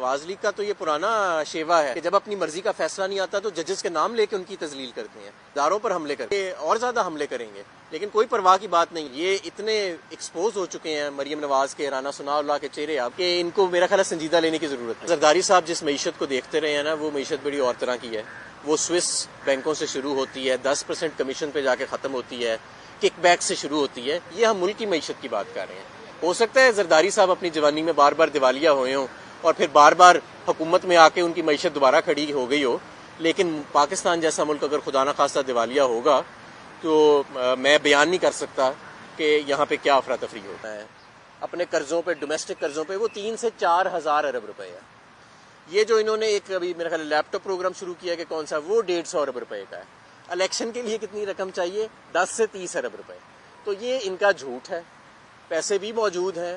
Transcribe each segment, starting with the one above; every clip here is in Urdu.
نواز لیگ کا تو یہ پرانا شیوا ہے کہ جب اپنی مرضی کا فیصلہ نہیں آتا تو ججز کے نام لے کے ان کی تذلیل کرتے ہیں، اداروں پر حملے کرتے ہیں، اور زیادہ حملے کریں گے، لیکن کوئی پرواہ کی بات نہیں۔ یہ اتنے ایکسپوز ہو چکے ہیں مریم نواز کے، رانا ثناء اللہ کے چہرے اب کہ ان کو میرا خیال ہے سنجیدہ لینے کی ضرورت ہے۔ زرداری صاحب جس معیشت کو دیکھتے رہے ہیں نا، وہ معیشت بڑی اور طرح کی ہے۔ وہ سوئس بینکوں سے شروع ہوتی ہے، 10% کمیشن پہ جا کے ختم ہوتی ہے، کک بیک سے شروع ہوتی ہے۔ یہ ہم ملک کی معیشت کی بات کر رہے ہیں۔ ہو سکتا ہے زرداری صاحب اپنی جوانی میں بار بار دیوالیہ ہوئے ہوں اور پھر بار بار حکومت میں آ کے ان کی معیشت دوبارہ کھڑی ہو گئی ہو، لیکن پاکستان جیسا ملک اگر خدا نخواستہ دیوالیہ ہوگا تو میں بیان نہیں کر سکتا کہ یہاں پہ کیا افراتفری ہوتا ہے۔ اپنے قرضوں پہ، ڈومیسٹک قرضوں پہ وہ 3 سے 4 ہزار ارب روپے ہے۔ یہ جو انہوں نے ایک ابھی میرا خیال لیپ ٹاپ پروگرام شروع کیا کہ کون سا، وہ 150 ارب روپے کا ہے۔ الیکشن کے لیے کتنی رقم چاہیے؟ 10 سے 30 ارب روپے۔ تو یہ ان کا جھوٹ ہے، پیسے بھی موجود ہیں،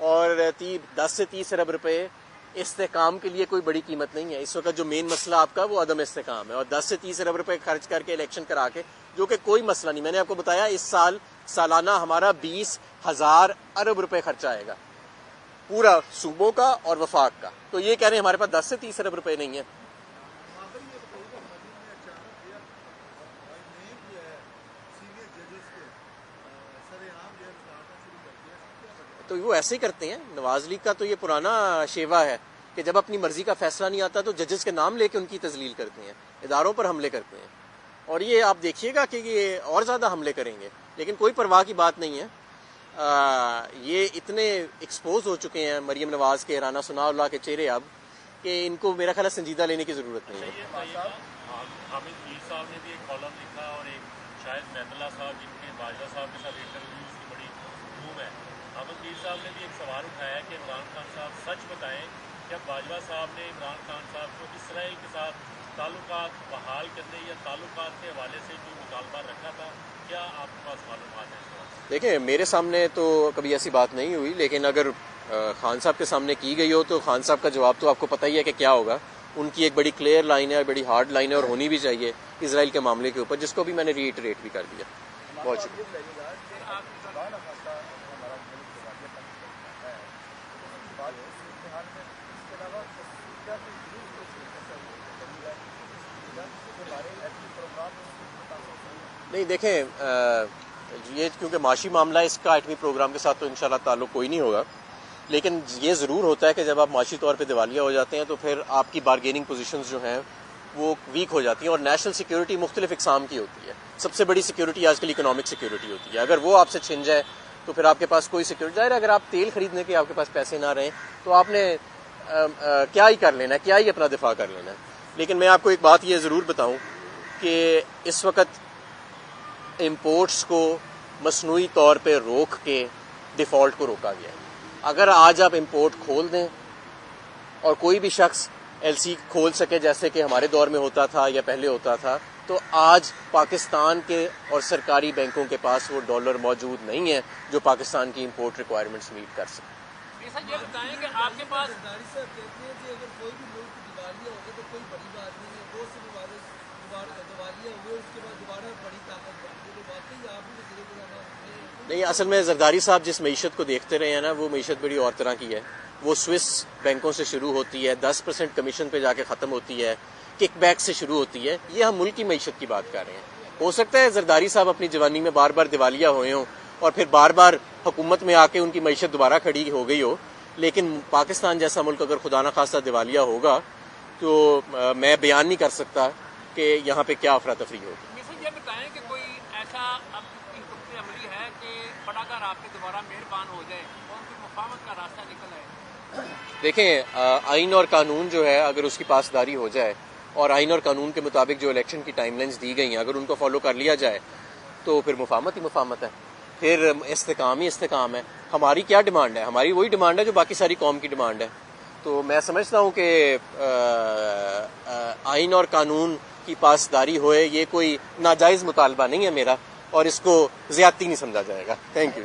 اور 10 سے 30 ارب روپے استحکام کے لیے کوئی بڑی قیمت نہیں ہے۔ اس وقت جو مین مسئلہ آپ کا وہ عدم استحکام ہے، اور 10 سے 30 ارب روپے خرچ کر کے الیکشن کرا کے، جو کہ کوئی مسئلہ نہیں۔ میں نے آپ کو بتایا اس سال سالانہ ہمارا 20,000 ارب روپے خرچہ آئے گا، پورا صوبوں کا اور وفاق کا۔ تو یہ کہہ رہے ہیں ہمارے پاس 10 سے 30 ارب روپے نہیں ہیں۔ تو وہ ایسے ہی کرتے ہیں۔ نواز لیگ کا تو یہ پرانا شیوا ہے کہ جب اپنی مرضی کا فیصلہ نہیں آتا تو ججز کے نام لے کے ان کی تذلیل کرتے ہیں، اداروں پر حملے کرتے ہیں، اور یہ آپ دیکھیے گا کہ یہ اور زیادہ حملے کریں گے، لیکن کوئی پرواہ کی بات نہیں ہے۔ یہ اتنے ایکسپوز ہو چکے ہیں مریم نواز کے، رانا ثناء اللہ کے چہرے اب کہ ان کو میرا خیال ہے سنجیدہ لینے کی ضرورت نہیں ہے۔ حامد میر صاحب نے بھی ایک کالم لکھا، اور ایک شاید بیت اللہ صاحب جن کے باجوہ صاحب کے ساتھ انٹرویوز کی بڑی دھوم ہے۔ حامد میر صاحب نے بھی ایک سوال اٹھایا کہ عمران خان صاحب سچ بتائیں کہ باجوہ صاحب نے عمران خان صاحب کو اسرائیل کے ساتھ تعلقات بحال کرنے یا تعلقات کے حوالے سے جو مطالبہ رکھا تھا، کیا آپ کے پاس معلومات ہیں؟ دیکھیں، میرے سامنے تو کبھی ایسی بات نہیں ہوئی، لیکن اگر خان صاحب کے سامنے کی گئی ہو تو خان صاحب کا جواب تو آپ کو پتہ ہی ہے کہ کیا ہوگا۔ ان کی ایک بڑی کلیئر لائن ہے، بڑی ہارڈ لائن ہے، اور ہونی بھی چاہیے اسرائیل کے معاملے کے اوپر، جس کو بھی میں نے ری ایٹریٹ بھی کر دیا۔ بہت شکریہ۔ نہیں دیکھیں، یہ کیونکہ معاشی معاملہ ہے، اس کا ایٹمی پروگرام کے ساتھ تو انشاءاللہ تعلق کوئی نہیں ہوگا، لیکن یہ ضرور ہوتا ہے کہ جب آپ معاشی طور پہ دیوالیہ ہو جاتے ہیں تو پھر آپ کی بارگیننگ پوزیشنز جو ہیں وہ ویک ہو جاتی ہیں، اور نیشنل سیکیورٹی مختلف اقسام کی ہوتی ہے۔ سب سے بڑی سیکیورٹی آج کل اکنامک سیکیورٹی ہوتی ہے۔ اگر وہ آپ سے چھن جائے تو پھر آپ کے پاس کوئی سیکیورٹی، ظاہر ہے اگر آپ تیل خریدنے کے آپ کے پاس پیسے نہ رہیں تو آپ نے کیا ہی کر لینا ہے، کیا ہی اپنا دفاع کر لینا ہے۔ لیکن میں آپ کو ایک بات یہ ضرور بتاؤں کہ اس وقت امپورٹس کو مصنوعی طور پہ روک کے ڈیفالٹ کو روکا گیا ہے۔ اگر آج آپ امپورٹ کھول دیں اور کوئی بھی شخص ایل سی کھول سکے جیسے کہ ہمارے دور میں ہوتا تھا یا پہلے ہوتا تھا، تو آج پاکستان کے اور سرکاری بینکوں کے پاس وہ ڈالر موجود نہیں ہے جو پاکستان کی امپورٹ ریکوائرمنٹس میٹ کر سکے۔ یہ بتائیں کہ آپ کے پاس نہیں، اصل میں زرداری صاحب جس معیشت کو دیکھتے رہے ہیں نا، وہ معیشت بڑی اور طرح کی ہے۔ وہ سوئس بینکوں سے شروع ہوتی ہے، 10% کمیشن پہ جا کے ختم ہوتی ہے، کک بیک سے شروع ہوتی ہے۔ یہ ہم ملک کی معیشت کی بات کر رہے ہیں۔ ہو سکتا ہے زرداری صاحب اپنی جوانی میں بار بار دیوالیہ ہوئے ہوں اور پھر بار بار حکومت میں آ کے ان کی معیشت دوبارہ کھڑی ہو گئی ہو، لیکن پاکستان جیسا ملک اگر خدا نخواستہ دیوالیہ ہوگا تو میں بیان نہیں کر سکتا کہ یہاں پہ کیا افراتفری ہوگی۔ یہ بتائیں کہ کوئی ایسا اب حکمت عملی ہے کہ بڑا گھر آپ کے دوبارہ مہربان ہو جائے اور کوئی مفاہمت کا راستہ نکل آئے؟ دیکھیں، آئین اور قانون جو ہے اگر اس کی پاسداری ہو جائے، اور آئین اور قانون کے مطابق جو الیکشن کی ٹائم لائنز دی گئی ہیں اگر ان کو فالو کر لیا جائے تو پھر مفاہمت ہی مفاہمت ہے، پھر استحکام ہی استحکام ہے۔ ہماری کیا ڈیمانڈ ہے؟ ہماری وہی ڈیمانڈ ہے جو باقی ساری قوم کی ڈیمانڈ ہے۔ تو میں سمجھتا ہوں کہ آئین اور قانون کی پاسداری ہوئے، یہ کوئی ناجائز مطالبہ نہیں ہے میرا، اور اس کو زیادتی نہیں سمجھا جائے گا۔ Thank you.